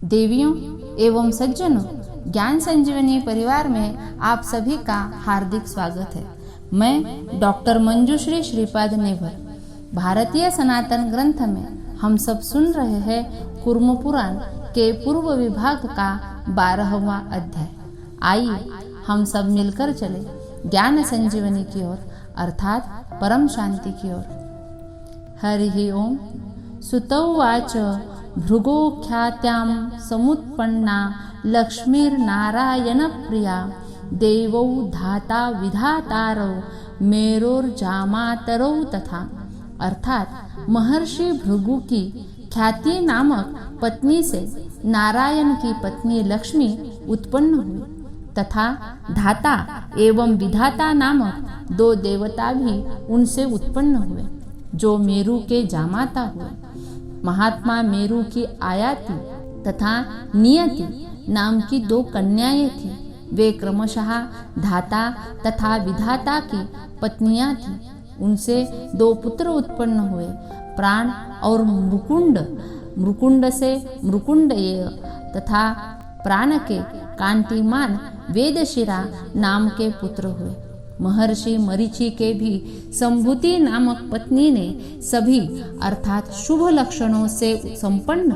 देवियों एवं सज्जनों, ज्ञान संजीवनी परिवार में आप सभी का हार्दिक स्वागत है। मैं डॉक्टर मंजुश्री श्रीपाद नेवर। भारतीय सनातन ग्रंथ में हम सब सुन रहे हैं कूर्म पुराण के पूर्व विभाग का 12वां अध्याय। आइए हम सब मिलकर चले ज्ञान संजीवनी की ओर, अर्थात परम शांति की ओर। हरि ओम। सुतौवाच भृगोख्यात्यां समुत्पन्ना लक्ष्मीर्नारायणप्रिया देवौ धाता विधातारौ मेरोर्जामातरौ तथा। अर्थात महर्षि भृगु की ख्याति नामक पत्नी से नारायण की पत्नी लक्ष्मी उत्पन्न हुई तथा धाता एवं विधाता नामक 2 देवता भी उनसे उत्पन्न हुए, जो मेरु के जामाता हुए। महात्मा मेरु की आयाति तथा नियति नाम की 2 कन्याएं थीं। वे क्रमशः धाता तथा विधाता की पत्नियां थीं। उनसे 2 पुत्र उत्पन्न हुए, प्राण और मृकुंड। मृकुंड से मृकुंडयेय तथा प्राण के कांतिमान वेदशिरा नाम के पुत्र हुए। महर्षि मरीचि के भी संभूति नामक पत्नी ने सभी अर्थात शुभ लक्षणों से संपन्न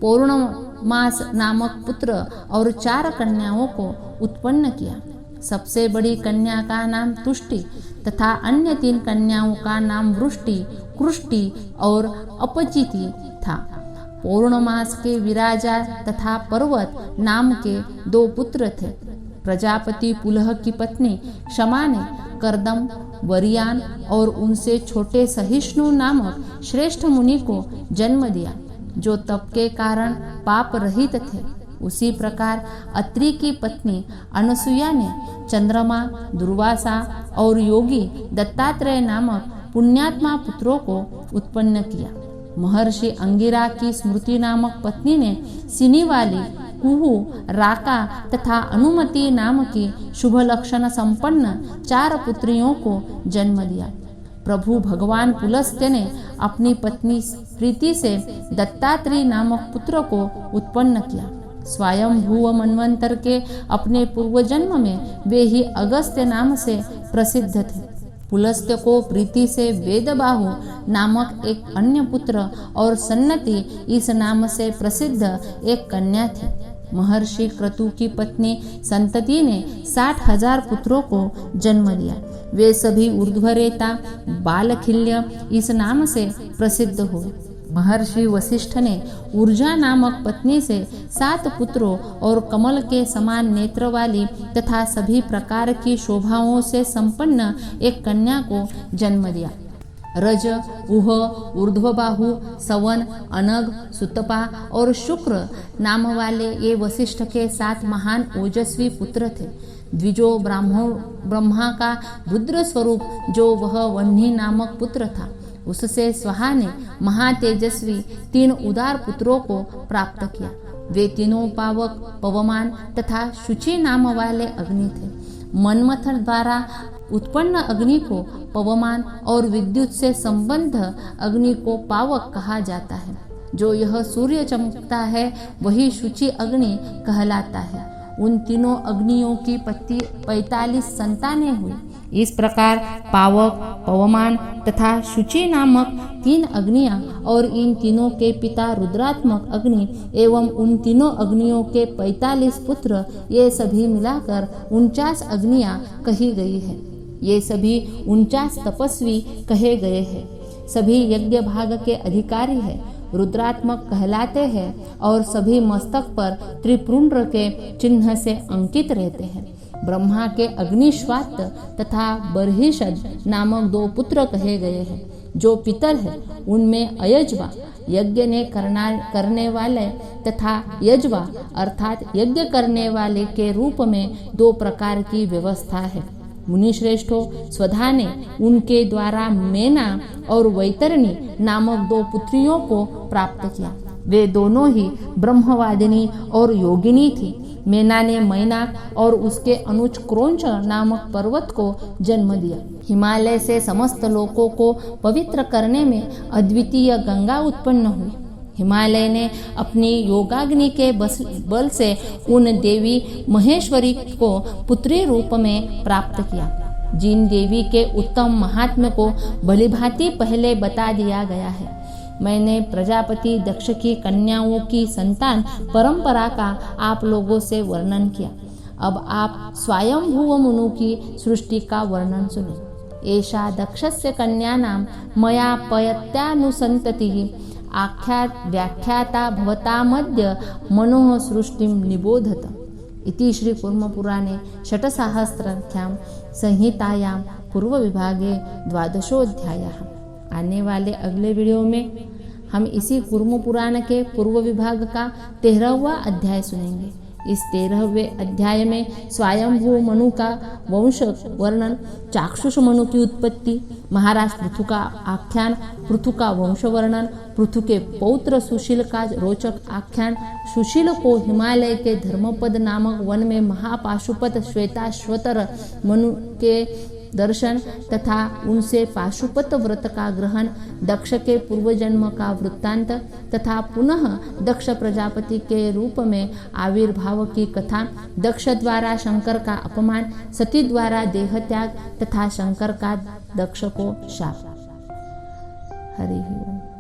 पौर्णमास नामक पुत्र और 4 कन्याओं को उत्पन्न किया। सबसे बड़ी कन्या का नाम तुष्टि तथा अन्य 3 कन्याओं का नाम वृष्टि, कृष्टि और अपचिति था। पौर्णमास के विराजा तथा पर्वत नाम के 2 पुत्र थे। प्रजापति पुलह की पत्नी क्षमा ने करदम, वरियान और उनसे छोटे सहिष्णु नामक श्रेष्ठ मुनि को जन्म दिया, जो तप के कारण पाप रहित थे। उसी प्रकार अत्रि की पत्नी अनसुया ने चंद्रमा, दुर्वासा और योगी दत्तात्रेय नामक पुण्यात्मा पुत्रों को उत्पन्न किया। महर्षि अंगिरा की स्मृति नामक पत्नी ने सिनी वाली कुहू, राका तथा अनुमति नाम की शुभ लक्षण संपन्न 4 पुत्रियों को जन्म दिया। प्रभु भगवान पुलस्त्य ने अपनी पत्नी प्रीति से दत्तात्रेय नामक पुत्र को उत्पन्न किया। स्वयंभुव मनवंतर के अपने पूर्व जन्म में वे ही अगस्त्य नाम से प्रसिद्ध थे। पुलस्त्य को प्रीति से वेदबाहु नामक एक अन्य पुत्र और सन्नति इस नाम से प्रसिद्ध एक कन्या थी। महर्षि क्रतु की पत्नी संतति ने 60,000 पुत्रों को जन्म दिया। वे सभी ऊर्ध्वरेता बालखिल्य इस नाम से प्रसिद्ध हुए। महर्षि वशिष्ठ ने ऊर्जा नामक पत्नी से 7 पुत्रों और कमल के समान नेत्र वाली तथा सभी प्रकार की शोभाओं से संपन्न एक कन्या को जन्म दिया। रज, उह, ऊर्ध्वबाहु, सवन, अनग, सुतपा और शुक्र नाम वाले ये वशिष्ठ के 7 महान ओजस्वी पुत्र थे। द्विजो ब्रह्मा का रुद्र स्वरूप जो वह वह्नि नामक पुत्र था, उससे स्वाहा ने महातेजस्वी 3 उदार पुत्रों को प्राप्त किया। वे तीनों पावक, पवमान तथा शुचि नाम वाले अग्नि थे। मनमथन द्वारा उत्पन्न अग्नि को पवमान और विद्युत से संबद्ध अग्नि को पावक कहा जाता है। जो यह सूर्य चमकता है वही शुचि अग्नि कहलाता है। उन तीनों अग्नियों की 45 संतानें हुई। इस प्रकार पावक, पवमान तथा शुचि नामक 3 अग्नियां और इन तीनों के पिता रुद्रात्मक अग्नि एवं उन तीनों अग्नियों के 45 पुत्र, ये सभी मिलाकर 49 अग्नियां कही गई है। ये सभी 49 तपस्वी कहे गए हैं। सभी यज्ञ भाग के अधिकारी है, रुद्रात्मक कहलाते हैं और सभी मस्तक पर त्रिपुंड के चिन्ह से अंकित रहते हैं। ब्रह्मा के अग्निश्वात तथा बर्हिषद नामक 2 पुत्र कहे गए हैं, जो पितर है। उनमें अयज्वा यज्ञ ने करने वाले तथा यज्वा अर्थात यज्ञ करने वाले के रूप में 2 प्रकार की व्यवस्था है। मुनिश्रेष्ठों, स्वधा ने उनके द्वारा मेना और वैतरणी नामक 2 पुत्रियों को प्राप्त किया। वे दोनों ही ब्रह्मवादिनी और योगिनी थी। मेना ने मैनाक और उसके अनुज क्रोंच नामक पर्वत को जन्म दिया। हिमालय से समस्त लोकों को पवित्र करने में अद्वितीय गंगा उत्पन्न हुई। हिमालय ने अपनी योगाग्नि के बल से उन देवी महेश्वरी को पुत्री रूप में प्राप्त किया। जिन देवी के उत्तम महात्म्य को भलीभांति पहले बता दिया गया है। मैंने प्रजापति दक्ष की कन्याओं की संतान परंपरा का आप लोगों से वर्णन किया। अब आप स्वयंभुव मनु की सृष्टि का वर्णन सुने। एषा दक्षस्य कन्यानां मया पयत्यानुसन्ततिः आख्यात व्याख्याता भवतामद्य मनोः सृष्टिं निबोधत। इति श्री कूर्मपुराणे षट्सहस्राख्यां संहितायां पूर्व विभागे 12वां। आने वाले अगले वीडियो में हम इसी कूर्म पुराण के पूर्व विभाग का 13वां अध्याय सुनेंगे। इस 13वें अध्याय में स्वयंभू मनु का वंश वर्णन, चाक्षुष मनु की उत्पत्ति, महाराज पृथु का आख्यान, पृथु का वंश वर्णन, पृथु के पौत्र सुशील का रोचक आख्यान, सुशील को हिमालय के धर्मपद नामक वन में महापाशुपत श्वेताश्वतर मनु के दर्शन तथा उनसे पाशुपत व्रत का ग्रहण, दक्ष के पूर्व जन्म का वृत्तांत तथा पुनः दक्ष प्रजापति के रूप में आविर्भाव की कथा, दक्ष द्वारा शंकर का अपमान, सती द्वारा देहत्याग तथा शंकर का दक्ष को शाप। हरि ओम।